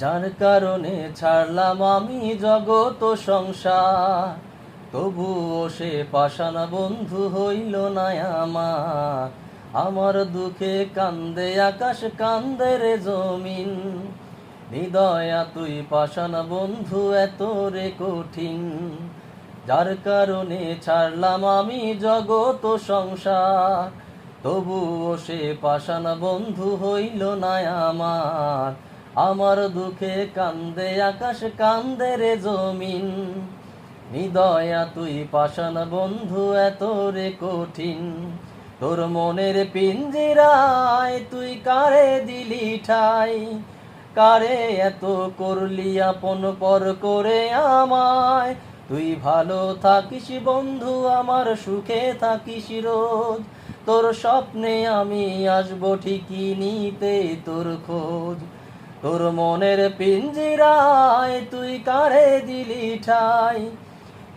যার কারণে ছাড়লাম আমি জগত সংসার, তবুও সে পাষাণ বন্ধু হইল না আমার। আমার দুঃখে কান্দে আকাশ, কান্দে রে জমিন, হৃদয়া তুই পাষাণ বন্ধু এত রে কঠিন। যার কারণে ছাড়লাম আমি জগত সংসার, তবুও সে পাষাণ বন্ধু হইল না আমার। আমার দুঃখে কান্দে আকাশ, কান্দে রে জমিন, হৃদয়া তুই পাষাণ বন্ধু এত রে কঠিন। তোর মনের পিঞ্জিরায় তুই কারে দিলি ঠাই, কারে এত করলি আপন পর করে আমায়। তুই ভালো থাকিস বন্ধু, আমার সুখে থাকিস রোজ। তোর স্বপ্নে আমি আসবো ঠিকই নিতে তোর খোঁজ। তোর মনের পিঞ্জিরায় তুই কারে দিলি ঠাই,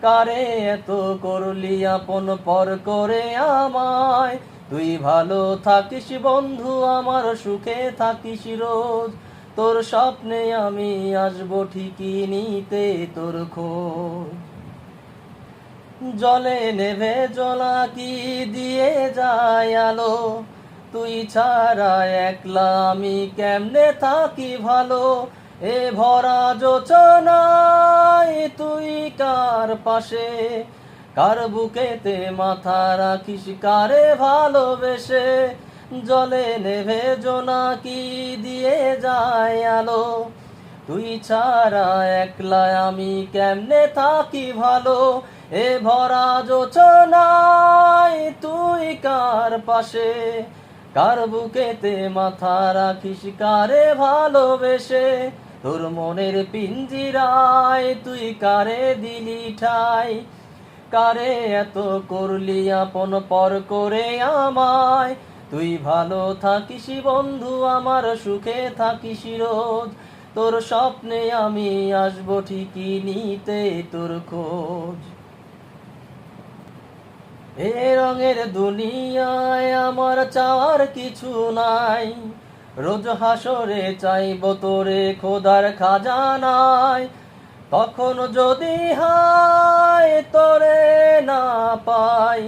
কারে এত করলি আপন পর করে আমায়। তুই ভালো থাকিস বন্ধু, আমার সুখে থাকিস রোজ। তোর স্বপ্নে আমি আসবো ঠিকই নিতে তোর খোঁজ। জলে নেভে জলাকি দিয়ে যায় আলো, তুই ছাড়া একলা আমি কেমনে থাকি ভালো। এ ভরা যোচনায় তুই কার পাশে, কার বুকেতে মাথা রাখিস কারে ভালোবেসে। জলে নেভে জোনাকি দিয়ে যায় আলো, তুই ছাড়া একলা আমি কেমনে থাকি ভালো। এ ভরা যোচনায় তুই কার পাশে, কার বুকেতে মাথা রাখিস কারে ভালোবেসে। তোর মনের পিঞ্জিরায় তুই কারে দিলি ঠাই, কারে এত করলি আপন পর করে আমায়। তুই ভালো থাকিস বন্ধু, আমার সুখে থাকিস রোজ। তোর স্বপ্নে আমি আসবো ঠিকই নিতে তোর খোঁজ। এ রঙের দুনিয়ায় আমার চাওয়ার কিছু নাই, রোজ হাসরে চাইব তোরে খোদার খাজানায়। তখন যদি হায় তোরে না পাই,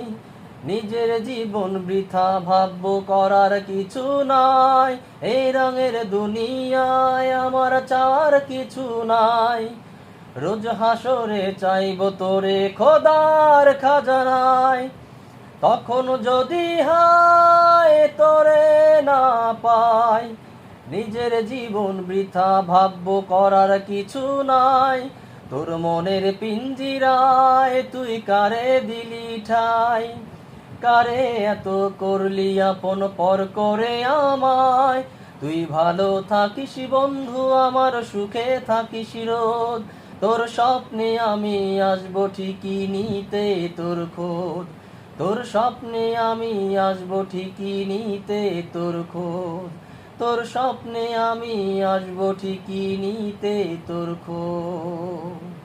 নিজের জীবন বৃথা ভাববো করার কিছু নাই। এই রঙের দুনিয়ায় আমার চাওয়ার কিছু নাই, রোজ হাসরে চাইব তোরে খোদার খাজানায়। তখন যদি হায় তোরে না পাই, নিজের জীবন বৃথা ভাববো করার কিছু নাই। তোর মনের পিঞ্জিরায় তুই কারে দিলি ঠাই, কারে এত করলি আপন পর করে আমায়। তুই ভালো থাকিস বন্ধু, আমার সুখে থাকিস রোজ। তোর স্বপ্নে আমি আসবো ঠিকই নিতে তোর খোঁজ। তোর স্বপ্নে আমি আসবো ঠিকই নিতে তোর খোঁজ। তোর স্বপ্নে আমি আসবো ঠিকই নিতে তোর খোঁজ।